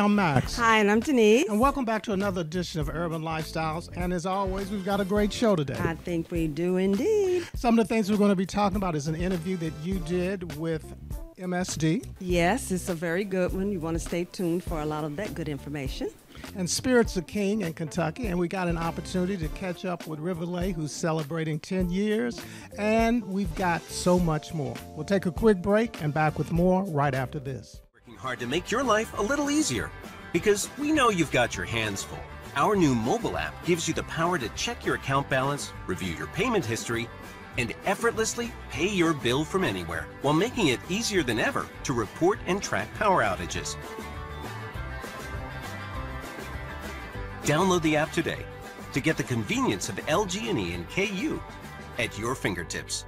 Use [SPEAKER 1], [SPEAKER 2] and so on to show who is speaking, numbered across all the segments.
[SPEAKER 1] I'm Max.
[SPEAKER 2] Hi, and I'm Denise.
[SPEAKER 1] And welcome back to another edition of Urban Lifestyles. And as always, we've got a great show today.
[SPEAKER 2] I think we do indeed.
[SPEAKER 1] Some of the things we're going to be talking about is an interview that you did with MSD.
[SPEAKER 2] Yes, it's a very good one. You want to stay tuned for a lot of that good information.
[SPEAKER 1] And Spirits of King in Kentucky. And we got an opportunity to catch up with Riverlay, who's celebrating 10 years. And we've got so much more. We'll take a quick break and back with more right after this.
[SPEAKER 3] Working hard to make your life a little easier, because we know you've got your hands full. Our new mobile app gives you the power to check your account balance, review your payment history, and effortlessly pay your bill from anywhere, while making it easier than ever to report and track power outages. Download the app today to get the convenience of LG&E and KU at your fingertips.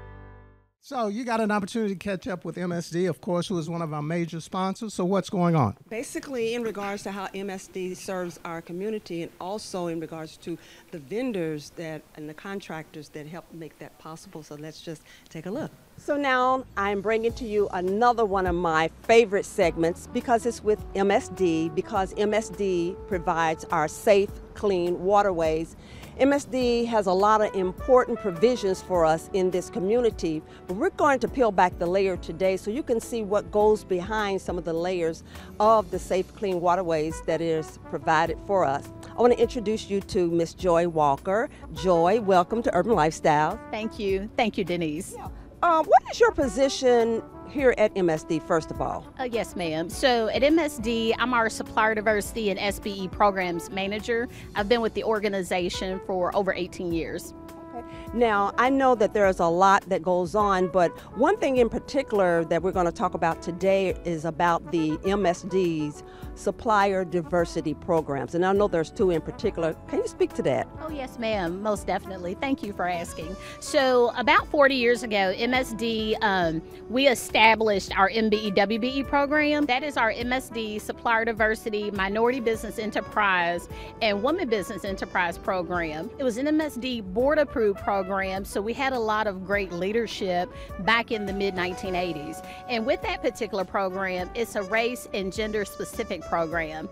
[SPEAKER 1] So you got an opportunity to catch up with MSD, of course, who is one of our major sponsors. So what's going on?
[SPEAKER 2] Basically, in regards to how MSD serves our community, and also in regards to the vendors and the contractors that help make that possible. So let's just take a look. So now I'm bringing to you another one of my favorite segments, because it's with MSD, because MSD provides our safe, clean waterways. MSD has a lot of important provisions for us in this community, but we're going to peel back the layer today so you can see what goes behind some of the layers of the safe, clean waterways that is provided for us. I want to introduce you to Miss Joy Walker. Joy, welcome to Urban Lifestyle.
[SPEAKER 4] Thank you. Thank you, Denise.
[SPEAKER 2] What is your position here at MSD, first of all?
[SPEAKER 4] Yes, ma'am. So at MSD, I'm our Supplier Diversity and SBE Programs Manager. I've been with the organization for over 18 years.
[SPEAKER 2] Okay. Now, I know that there's a lot that goes on, but one thing in particular that we're going to talk about today is about the MSD's Supplier Diversity Programs. And I know there's two in particular. Can you speak to that?
[SPEAKER 4] Oh, yes, ma'am. Most definitely. Thank you for asking. So about 40 years ago, MSD, we established our MBE-WBE program. That is our MSD Supplier Diversity, Minority Business Enterprise, and Women Business Enterprise program. It was an MSD board-approved program, so we had a lot of great leadership back in the mid-1980s. And with that particular program, it's a race and gender-specific program.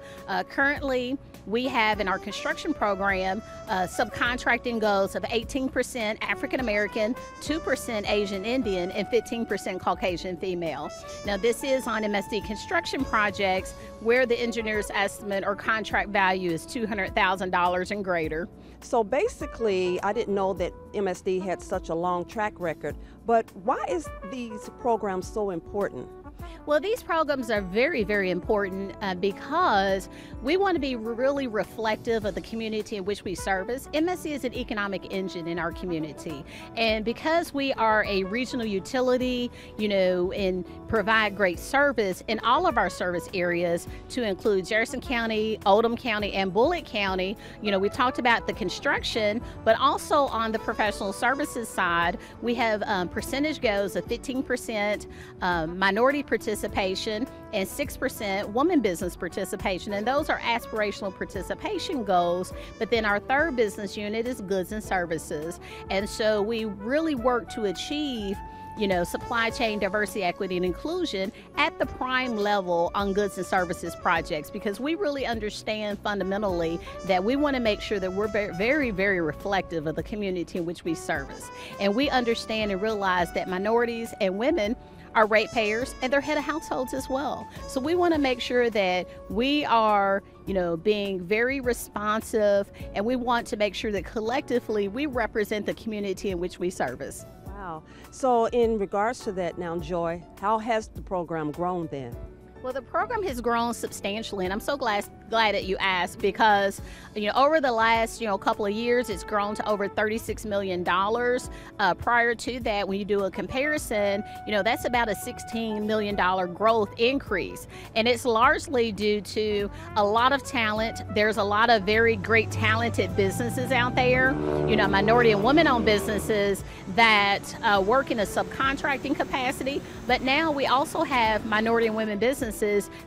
[SPEAKER 4] Currently, we have in our construction program subcontracting goals of 18% African American, 2% Asian Indian, and 15% Caucasian female. Now, this is on MSD construction projects where the engineer's estimate or contract value is $200,000 and greater.
[SPEAKER 2] So basically, I didn't know that MSD had such a long track record, but why is these programs so important?
[SPEAKER 4] Well, these programs are very, very important because we want to be really reflective of the community in which we service. MSD is an economic engine in our community. And because we are a regional utility, and provide great service in all of our service areas to include Jefferson County, Oldham County, and Bullitt County, we talked about the construction, but also on the professional services side, we have percentage goals of 15% minority participation and 6% woman business participation, and those are aspirational participation goals. But then our third business unit is goods and services, and so we really work to achieve supply chain diversity, equity, and inclusion at the prime level on goods and services projects, because we really understand fundamentally that we want to make sure that we're very, very reflective of the community in which we service. And we understand and realize that minorities and women are ratepayers and they're head of households as well. So we want to make sure that we are, being very responsive, and we want to make sure that collectively we represent the community in which we service.
[SPEAKER 2] Wow. So in regards to that now, Joy, how has the program grown then?
[SPEAKER 4] Well, the program has grown substantially, and I'm so glad that you asked, because over the last couple of years, it's grown to over $36 million. Prior to that, when you do a comparison, that's about a $16 million growth increase, and it's largely due to a lot of talent. There's a lot of very great talented businesses out there, minority and women-owned businesses that work in a subcontracting capacity, but now we also have minority and women businesses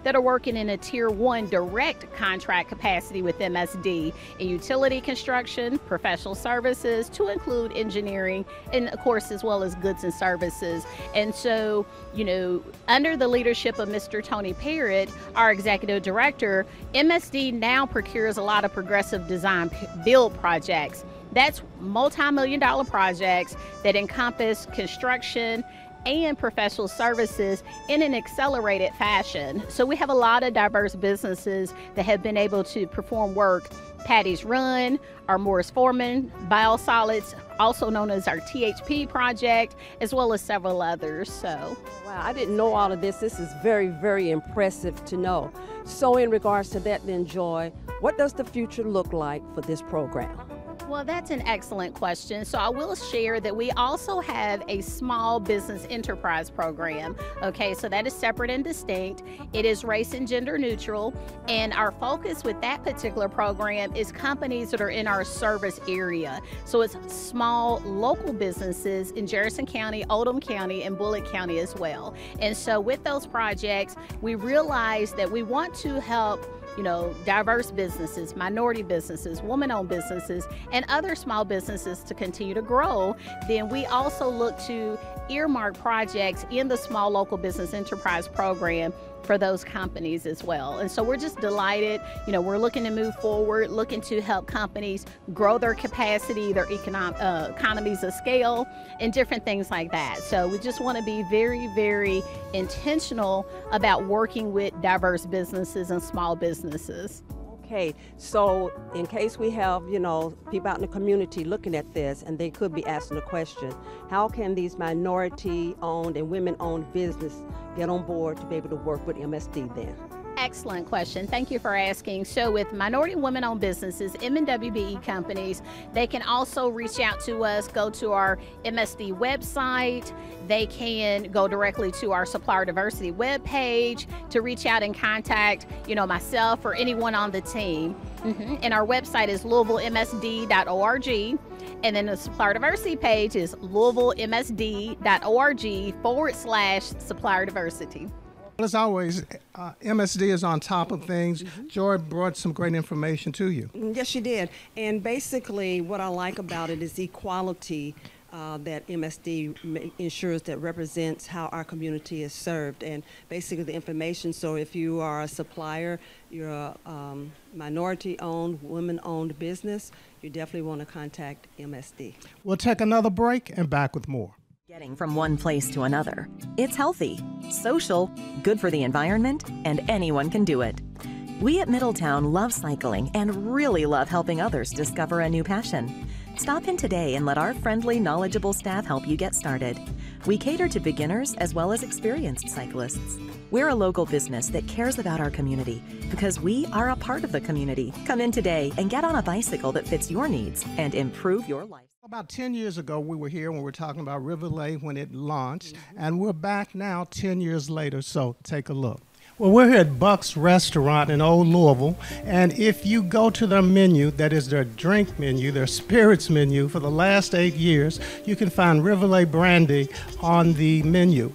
[SPEAKER 4] that are working in a Tier 1 direct contract capacity with MSD in utility construction, professional services, to include engineering, and of course, as well as goods and services. And so, you know, under the leadership of Mr. Tony Parrott, our executive director, MSD now procures a lot of progressive design build projects. That's multi-million-dollar projects that encompass construction and professional services in an accelerated fashion. So we have a lot of diverse businesses that have been able to perform work. Patty's Run, our Morris Foreman, Biosolids, also known as our THP project, as well as several others. So,
[SPEAKER 2] wow, I didn't know all of this. This is very, very impressive to know. So in regards to that then, Joy, what does the future look like for this program?
[SPEAKER 4] Well, that's an excellent question. So I will share that we also have a small business enterprise program. Okay, so that is separate and distinct. It is race and gender neutral. And our focus with that particular program is companies that are in our service area. So it's small local businesses in Jefferson County, Oldham County, and Bullitt County as well. And so with those projects, we realize that we want to help, you know, diverse businesses, minority businesses, woman-owned businesses, and other small businesses to continue to grow. Then we also look to earmark projects in the small local business enterprise program for those companies as well. And so we're just delighted. You know, we're looking to move forward, looking to help companies grow their capacity, their economies of scale, and different things like that. So we just want to be very, very intentional about working with diverse businesses and small businesses.
[SPEAKER 2] Okay, so in case we have, you know, people out in the community looking at this and they could be asking the question, how can these minority-owned and women-owned business get on board to be able to work with MSD then?
[SPEAKER 4] Excellent question. Thank you for asking. So with minority and women-owned businesses, MWBE companies, they can also reach out to us, go to our MSD website. They can go directly to our supplier diversity webpage to reach out and contact, you know, myself or anyone on the team. And our website is louisvillemsd.org. And then the supplier diversity page is louisvillemsd.org/supplier diversity.
[SPEAKER 1] As always, MSD is on top of things. Joy brought some great information to you.
[SPEAKER 2] Yes, she did. And basically what I like about it is equality that MSD ensures that represents how our community is served, and basically the information. So if you are a supplier, you're a minority-owned, women-owned business, you definitely want to contact MSD.
[SPEAKER 1] We'll take another break and back with more.
[SPEAKER 5] Getting from one place to another. It's healthy, social, good for the environment, and anyone can do it. We at Middletown love cycling and really love helping others discover a new passion. Stop in today and let our friendly, knowledgeable staff help you get started. We cater to beginners as well as experienced cyclists. We're a local business that cares about our community because we are a part of the community. Come in today and get on a bicycle that fits your needs and improve your life.
[SPEAKER 1] About 10 years ago, we were here when we were talking about Riverdale when it launched, and we're back now 10 years later, so take a look. Well, we're here at Buck's Restaurant in Old Louisville, and if you go to their menu, that is their drink menu, their spirits menu, for the last 8 years, you can find Riverdale brandy on the menu.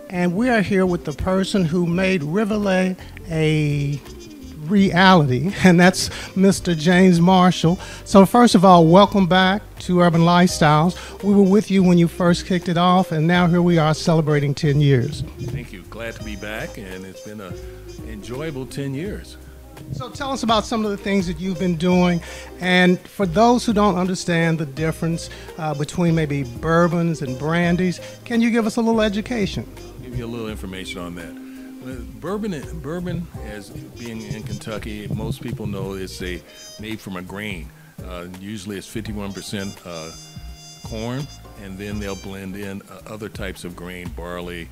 [SPEAKER 1] And we are here with the person who made Riverdale a reality, and that's Mr. James Marshall. So first of all, welcome back to Urban Lifestyles. We were with you when you first kicked it off, and now here we are celebrating 10 years.
[SPEAKER 6] Thank you. Glad to be back, and it's been an enjoyable 10 years.
[SPEAKER 1] So tell us about some of the things that you've been doing, and for those who don't understand the difference between maybe bourbons and brandies, can you give us a little education?
[SPEAKER 6] I'll give you a little information on that. Bourbon, as being in Kentucky, most people know it's made from a grain. Usually it's 51% corn, and then they'll blend in other types of grain, barley,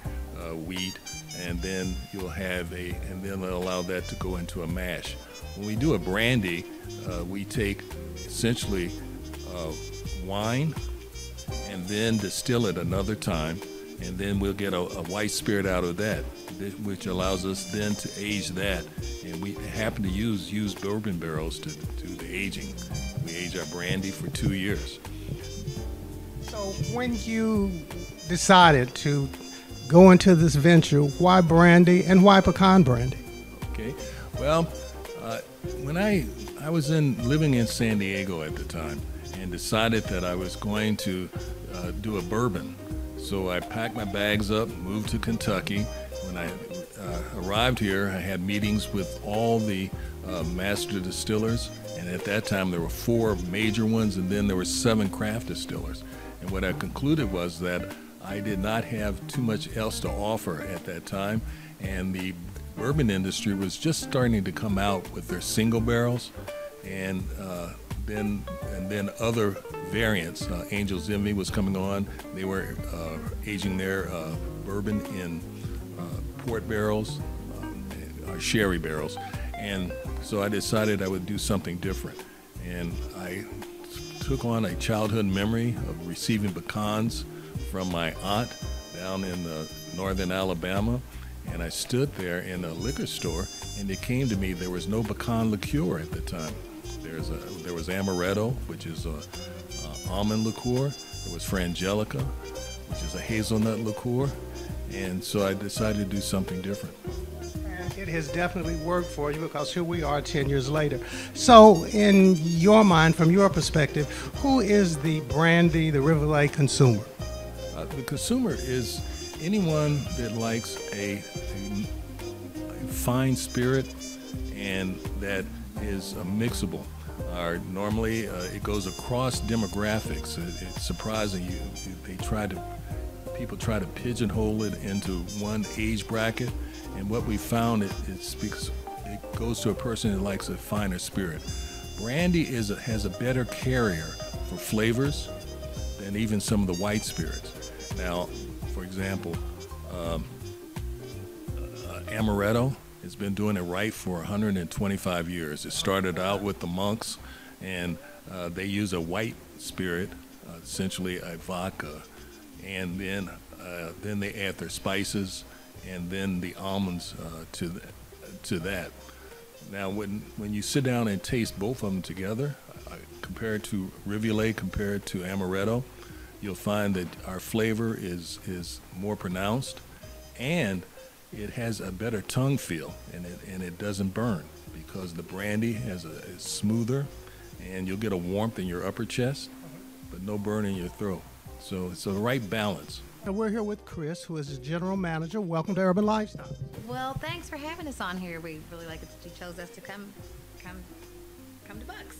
[SPEAKER 6] wheat, and then and then they'll allow that to go into a mash. When we do a brandy, we take essentially wine and then distill it another time, and then we'll get a white spirit out of that, which allows us then to age that. And we happen to use bourbon barrels to do the aging. We age our brandy for 2 years.
[SPEAKER 1] So when you decided to go into this venture, why brandy and why pecan brandy?
[SPEAKER 6] Okay, well, When I was living in San Diego at the time and decided that I was going to do a bourbon. So I packed my bags up, moved to Kentucky. When I arrived here, I had meetings with all the master distillers, and at that time there were 4 major ones, and then there were 7 craft distillers. And what I concluded was that I did not have too much else to offer at that time, and the bourbon industry was just starting to come out with their single barrels, and then other variants. Angel's Envy was coming on. They were aging their bourbon in port barrels, or sherry barrels, and so I decided I would do something different. And I took on a childhood memory of receiving pecans from my aunt down in northern Alabama. And I stood there in a liquor store, and it came to me there was no pecan liqueur at the time. There was amaretto, which is a almond liqueur. There was frangelica, which is a hazelnut liqueur. And so I decided to do something different.
[SPEAKER 1] And it has definitely worked for you, because here we are 10 years later. So in your mind, from your perspective, who is the brandy, the Rivoli consumer?
[SPEAKER 6] The consumer is anyone that likes a fine spirit and that is mixable. Normally, it goes across demographics. It's surprising. People try to pigeonhole it into one age bracket, and what we found it goes to a person that likes a finer spirit. Brandy has a better carrier for flavors than even some of the white spirits. Now, for example, amaretto has been doing it right for 125 years. It started out with the monks, and they use a white spirit, essentially a vodka, and then they add their spices and then the almonds to that. Now, when you sit down and taste both of them together, compared to Rivoli, compared to amaretto, you'll find that our flavor is more pronounced, and it has a better tongue feel, and it doesn't burn, because the brandy is smoother, and you'll get a warmth in your upper chest, but no burn in your throat. So it's the right balance.
[SPEAKER 1] And we're here with Chris, who is the general manager. Welcome to Urban Lifestyle.
[SPEAKER 7] Well, thanks for having us on here. We really like it that you chose us to come to Bucks.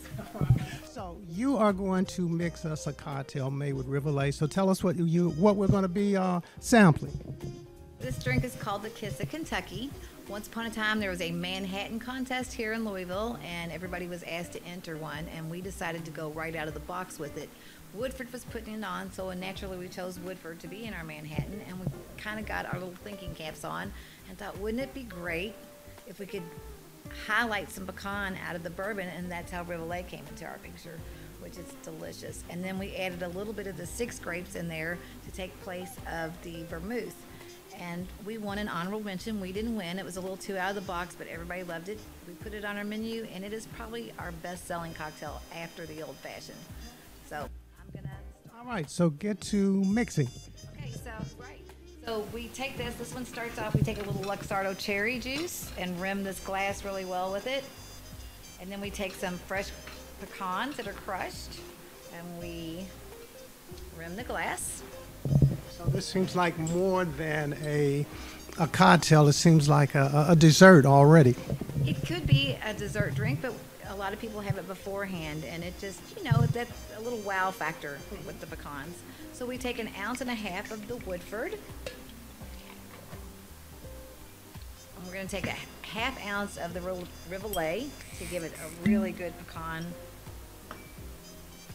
[SPEAKER 1] So you are going to mix us a cocktail made with Rivoli. So tell us what we're going to be sampling.
[SPEAKER 7] This drink is called the Kiss of Kentucky. Once upon a time, there was a Manhattan contest here in Louisville, and everybody was asked to enter one, and we decided to go right out of the box with it. Woodford was putting it on, so naturally we chose Woodford to be in our Manhattan, and we kind of got our little thinking caps on and thought, wouldn't it be great if we could highlight some pecan out of the bourbon? And that's how Rivoli came into our picture, which is delicious. And then we added a little bit of the 6 grapes in there to take place of the vermouth. And we won an honorable mention. We didn't win. It was a little too out of the box, but everybody loved it. We put it on our menu, and it is probably our best-selling cocktail after the Old Fashioned. So I'm going to start.
[SPEAKER 1] All right, so get to mixing.
[SPEAKER 7] Okay, so we take this one starts off, we take a little Luxardo cherry juice and rim this glass really well with it. And then we take some fresh pecans that are crushed, and we rim the glass.
[SPEAKER 1] So this seems like more than a cocktail. It seems like a dessert already.
[SPEAKER 7] It could be a dessert drink, but a lot of people have it beforehand, and it just, that's a little wow factor with the pecans. So we take 1.5 ounces of the Woodford, and we're going to take 1/2 ounce of the Rivoli to give it a really good pecan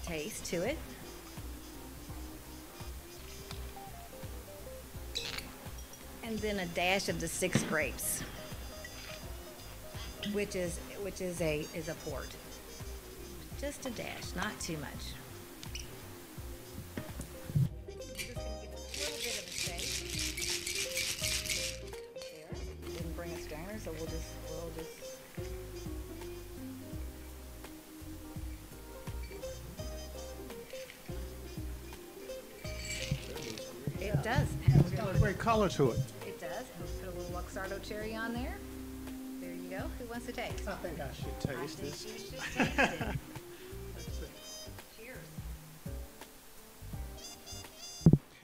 [SPEAKER 7] taste to it. And then a dash of the 6 grapes, which is a port. Just a dash, not too much. Just gonna give it a little bit of a shake. There. Didn't bring a strainer, so we'll just. It does. And
[SPEAKER 1] It's got a great color to it.
[SPEAKER 7] It does. And we'll put a little Luxardo cherry on there. There you go. go. Who wants to taste?
[SPEAKER 1] I think I should taste this.
[SPEAKER 7] You should taste it. Cheers.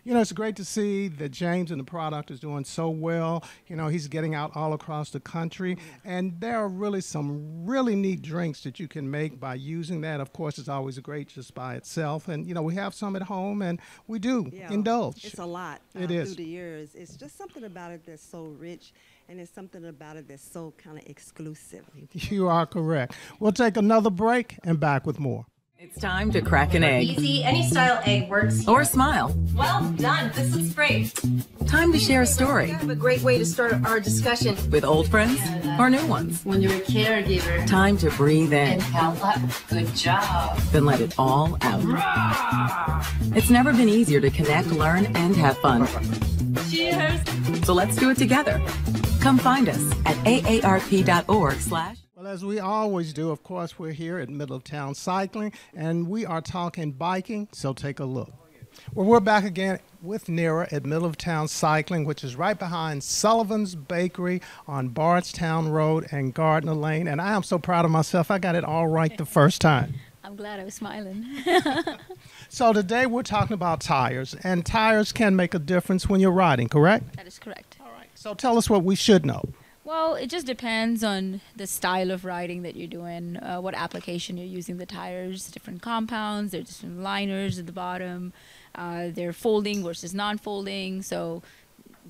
[SPEAKER 1] You know, it's great to see that James and the product is doing so well. You know, he's getting out all across the country. And there are really some really neat drinks that you can make by using that. Of course, it's always great just by itself. And, you know, we have some at home, and we do indulge.
[SPEAKER 2] It's a lot
[SPEAKER 1] It is.
[SPEAKER 2] through the years. It's just something about it that's so rich, and it's something about it that's so kind of exclusive.
[SPEAKER 1] You are correct. We'll take another break and back with more.
[SPEAKER 5] It's time to crack an egg.
[SPEAKER 8] Easy, any style egg works here.
[SPEAKER 5] Or smile.
[SPEAKER 8] Well done, this looks great.
[SPEAKER 5] Time to share a story.
[SPEAKER 8] A great way to start our discussion.
[SPEAKER 5] With old friends or new ones.
[SPEAKER 8] When you're a caregiver.
[SPEAKER 5] Time to breathe in.
[SPEAKER 8] Inhale up, good job.
[SPEAKER 5] Then let it all out. It's never been easier to connect, learn, and have fun.
[SPEAKER 8] Cheers.
[SPEAKER 5] So let's do it together. Come find us at aarp.org/
[SPEAKER 1] Well, as we always do, of course, we're here at Middletown Cycling, and we are talking biking, so take a look. Well, we're back again with Nira at Middletown Cycling, which is right behind Sullivan's Bakery on Bardstown Road and Gardner Lane, and I am so proud of myself. I got it all right the first time.
[SPEAKER 9] I'm glad I was smiling.
[SPEAKER 1] So today we're talking about tires, and tires can make a difference when you're riding, correct?
[SPEAKER 9] That is correct.
[SPEAKER 1] All right. So tell us what we should know.
[SPEAKER 9] Well, it just depends on the style of riding that you're doing, what application you're using the tires, different compounds, there's different liners at the bottom, they're folding versus non-folding, so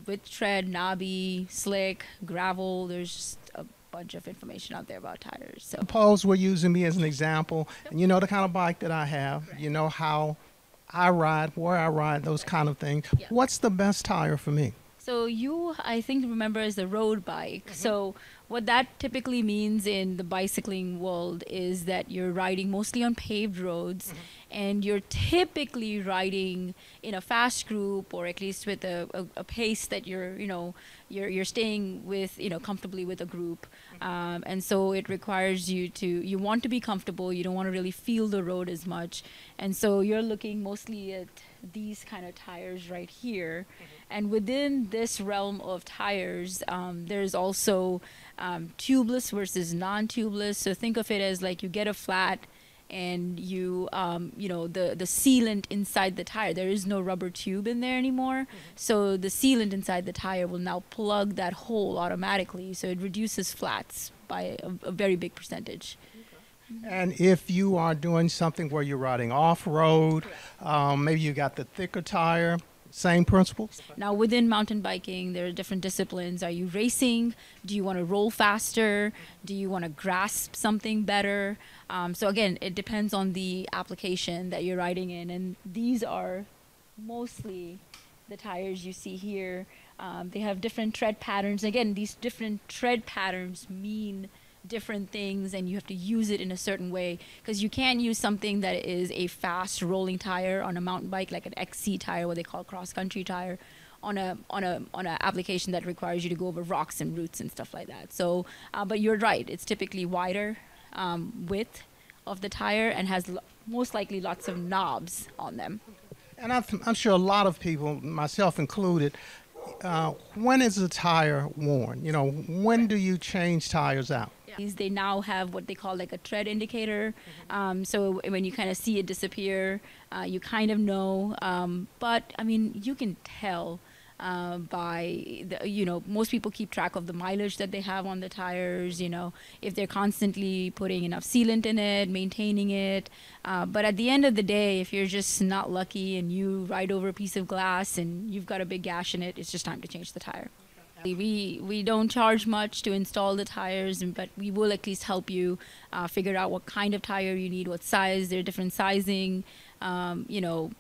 [SPEAKER 9] with tread, knobby, slick, gravel, there's just a bunch of information out there about tires. So
[SPEAKER 1] Suppose we're using me as an example, and you know the kind of bike that I have, you know how I ride, where I ride, those kind of things.
[SPEAKER 9] Yeah.
[SPEAKER 1] What's the best tire for me?
[SPEAKER 9] So you, I think, remember as a road bike. So what that typically means in the bicycling world is that you're riding mostly on paved roads, and you're typically riding in a fast group, or at least with a pace that you're staying with, comfortably with a group. And so it requires you want to be comfortable. You don't want to really feel the road as much. And so you're looking mostly at these kind of tires right here. And within this realm of tires, there's also tubeless versus non-tubeless. So think of it as like you get a flat, and the sealant inside the tire, there is no rubber tube in there anymore. So the sealant inside the tire will now plug that hole automatically. So it reduces flats by a very big percentage.
[SPEAKER 1] And if you are doing something where you're riding off-road, maybe you got the thicker tire, same principles?
[SPEAKER 9] Now, within mountain biking, there are different disciplines. Are you racing? Do you want to roll faster? Do you want to grasp something better? So again, it depends on the application that you're riding in. And these are mostly the tires you see here. They have different tread patterns. Again, these different tread patterns mean different things, and you have to use it in a certain way, because you can't use something that is a fast rolling tire on a mountain bike, like an XC tire, what they call cross country tire, on a application that requires you to go over rocks and roots and stuff like that. So but you're right, it's typically wider width of the tire and has most likely lots of knobs on them.
[SPEAKER 1] And I'm sure a lot of people, myself included, when is a tire worn? When do you change tires out?
[SPEAKER 9] They now have what they call like a tread indicator. So when you kind of see it disappear, you kind of know. But I mean, you can tell by most people keep track of the mileage that they have on the tires, if they're constantly putting enough sealant in it, maintaining it. But at the end of the day, if you're just not lucky and you ride over a piece of glass and you've got a big gash in it, it's just time to change the tire. We don't charge much to install the tires, but we will at least help you figure out what kind of tire you need, what size. There are different sizing, applicate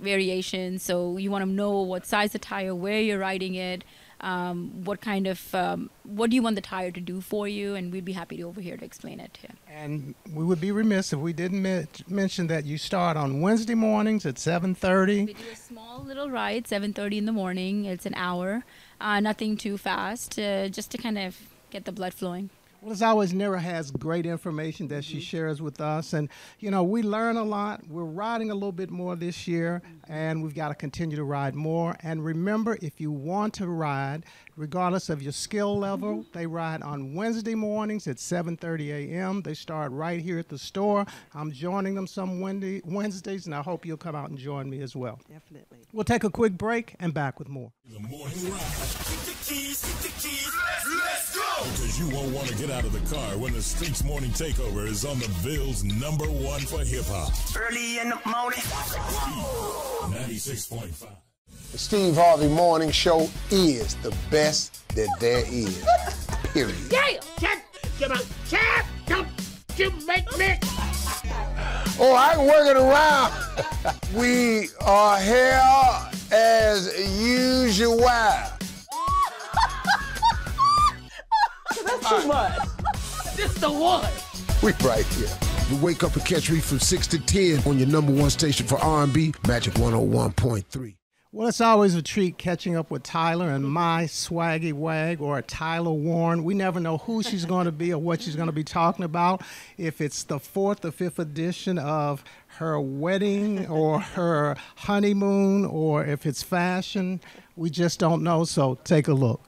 [SPEAKER 9] variations. So you want to know what size the tire, where you're riding it, what do you want the tire to do for you, and we'd be happy to over here to explain it to you.
[SPEAKER 1] And we would be remiss if we didn't mention that you start on Wednesday mornings at 7:30.
[SPEAKER 9] We do a small little ride, 7:30 in the morning. It's an hour, nothing too fast, just to kind of get the blood flowing.
[SPEAKER 1] Well, as always, Nira has great information that she shares with us. And, you know, we learn a lot. We're riding a little bit more this year, and we've got to continue to ride more. And remember, if you want to ride, regardless of your skill level, they ride on Wednesday mornings at 7:30 a.m. They start right here at the store. I'm joining them some Wednesdays, and I hope you'll come out and join me as well.
[SPEAKER 2] Definitely.
[SPEAKER 1] We'll take a quick break and back with more.
[SPEAKER 10] The morning ride. Get the keys, let's go! Because you won't want to get out of the car when the Streets Morning Takeover is on the Ville's #1 for hip-hop.
[SPEAKER 11] Early in the morning.
[SPEAKER 10] 96.5.
[SPEAKER 12] The Steve Harvey Morning Show is the best that there is. Period.
[SPEAKER 11] Yeah! Don't you make me...
[SPEAKER 12] Oh, I can work it around. We are here as usual.
[SPEAKER 11] That's too much. This the one.
[SPEAKER 12] We right here.
[SPEAKER 13] You wake up and catch me from 6 to 10 on your #1 station for R&B, Magic 101.3.
[SPEAKER 1] Well, it's always a treat catching up with Tyler and my swaggy wag, or Tyler Warren. We never know who she's going to be or what she's going to be talking about. If it's the 4th or 5th edition of her wedding or her honeymoon, or if it's fashion, we just don't know. So take a look.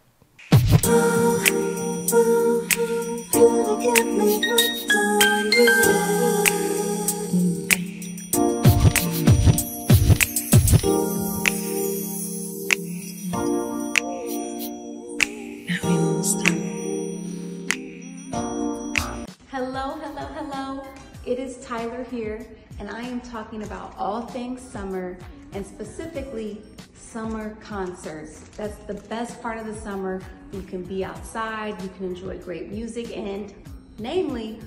[SPEAKER 14] Hello. It is Tyler here, and I am talking about all things summer, and specifically summer concerts. That's the best part of the summer. You can be outside, you can enjoy great music, and namely,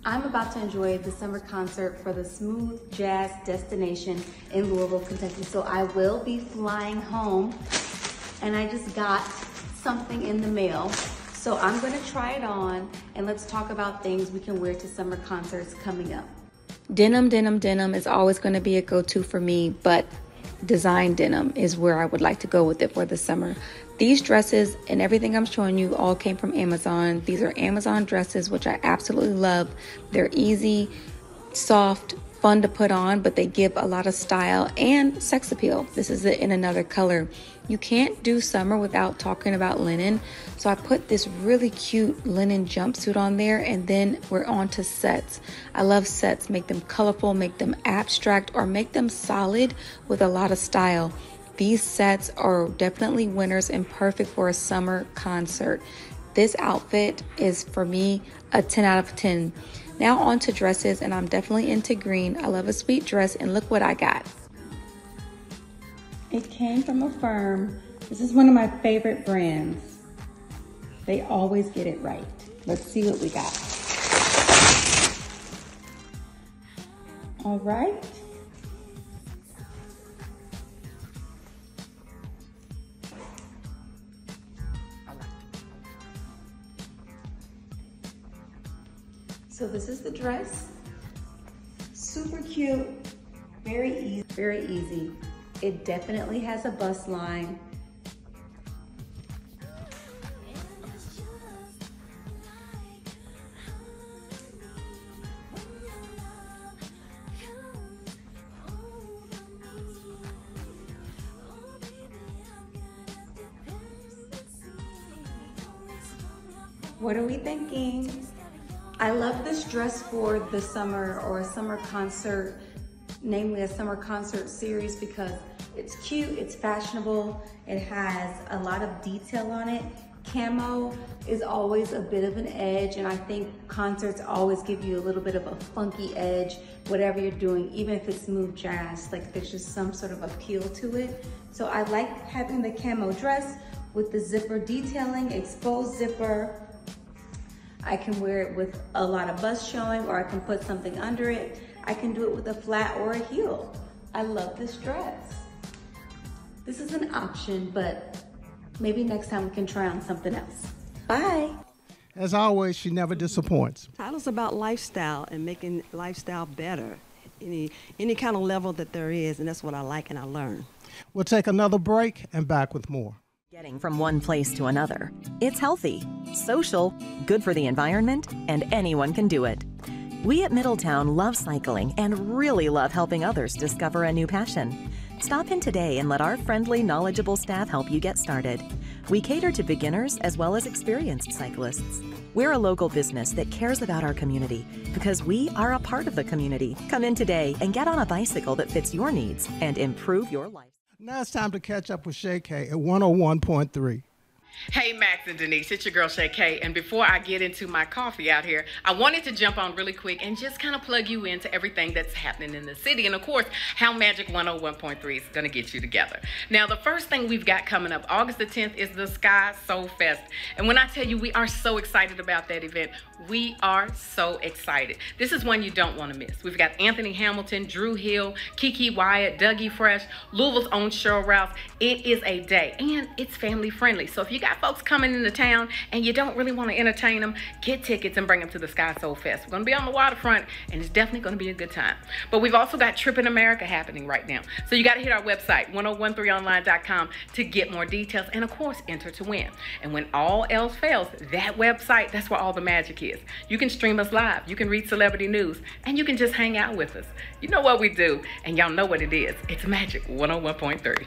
[SPEAKER 14] I'm about to enjoy the summer concert for the Smooth Jazz Destination in Louisville, Kentucky. So I will be flying home, and I just got something in the mail. So I'm gonna try it on, and let's talk about things we can wear to summer concerts coming up. Denim is always gonna be a go-to for me, but design denim is where I would like to go with it for the summer. These dresses and everything I'm showing you all came from Amazon. These are Amazon dresses, which I absolutely love. They're easy, soft, fun to put on, but they give a lot of style and sex appeal. This is it in another color. You can't do summer without talking about linen. So I put this really cute linen jumpsuit on there, and then we're on to sets. I love sets. Make them colorful, make them abstract, or make them solid with a lot of style. These sets are definitely winners and perfect for a summer concert. This outfit is, for me, a 10 out of 10. Now on to dresses, and I'm definitely into green. I love a sweet dress, and look what I got. It came from a firm. This is one of my favorite brands. They always get it right. Let's see what we got. All right. So this is the dress. Super cute, very easy. It definitely has a bust line. What are we thinking? I love this dress for the summer or a summer concert, namely a summer concert series, because it's cute, it's fashionable, it has a lot of detail on it. Camo is always a bit of an edge, and I think concerts always give you a little bit of a funky edge, whatever you're doing, even if it's smooth jazz, like there's just some sort of appeal to it. So I like having the camo dress with the zipper detailing, exposed zipper. I can wear it with a lot of bust showing, or I can put something under it. I can do it with a flat or a heel. I love this dress. This is an option, but maybe next time we can try on something else. Bye.
[SPEAKER 1] As always, she never disappoints.
[SPEAKER 2] Title's about lifestyle and making lifestyle better, any kind of level that there is, and that's what I like and I learn.
[SPEAKER 1] We'll take another break and back with more.
[SPEAKER 5] Getting from one place to another. It's healthy, social, good for the environment, and anyone can do it. We at Middletown love cycling and really love helping others discover a new passion. Stop in today and let our friendly, knowledgeable staff help you get started. We cater to beginners as well as experienced cyclists. We're a local business that cares about our community because we are a part of the community. Come in today and get on a bicycle that fits your needs and improve your life.
[SPEAKER 1] Now it's time to catch up with Shay K at 101.3.
[SPEAKER 15] Hey, Max and Denise, it's your girl Shay K. And before I get into my coffee out here, I wanted to jump on really quick and just kind of plug you into everything that's happening in the city. And of course, how Magic 101.3 is going to get you together. Now, the first thing we've got coming up, August the 10th, is the Sky Soul Fest. And when I tell you we are so excited about that event, we are so excited. This is one you don't want to miss. We've got Anthony Hamilton, Drew Hill, Kiki Wyatt, Dougie Fresh, Louisville's own Cheryl Rouse. It is a day, and it's family friendly. So if you got folks coming into town and you don't really want to entertain them, get tickets and bring them to the Sky Soul Fest. We're going to be on the waterfront, and it's definitely going to be a good time. But we've also got Trip in America happening right now. So you got to hit our website, 1013online.com, to get more details and, of course, enter to win. And when all else fails, that website, that's where all the magic is. You can stream us live, you can read celebrity news, and you can just hang out with us. You know what we do, and y'all know what it is. It's Magic 101.3.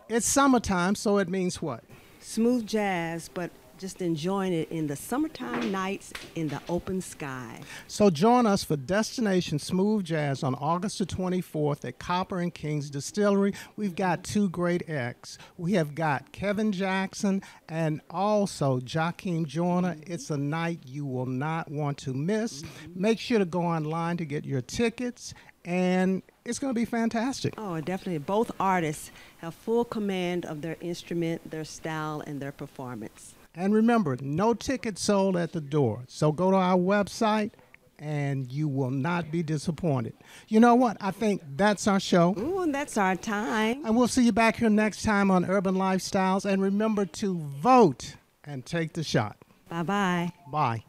[SPEAKER 1] It's summertime, so it means what?
[SPEAKER 2] Smooth jazz, but just enjoying it in the summertime nights in the open sky.
[SPEAKER 1] So join us for Destination Smooth Jazz on August the 24th at Copper and Kings Distillery. We've got two great acts. We have got Kevin Jackson and also Joaquin Joyner. It's a night you will not want to miss. Make sure to go online to get your tickets, and it's going to be fantastic.
[SPEAKER 2] Oh, definitely. Both artists have full command of their instrument, their style, and their performance.
[SPEAKER 1] And remember, no tickets sold at the door. So go to our website, and you will not be disappointed. You know what? I think that's our show.
[SPEAKER 2] Ooh, and that's our time.
[SPEAKER 1] And we'll see you back here next time on Urban Lifestyles. And remember to vote and take the shot.
[SPEAKER 2] Bye-bye.
[SPEAKER 1] Bye.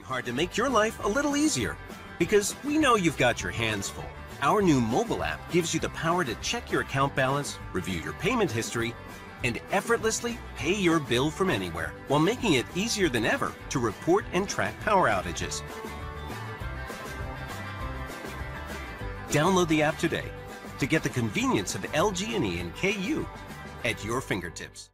[SPEAKER 3] Hard to make your life a little easier, because we know you've got your hands full. Our new mobile app gives you the power to check your account balance, review your payment history, and effortlessly pay your bill from anywhere, while making it easier than ever to report and track power outages. Download the app today to get the convenience of LG&E and KU at your fingertips.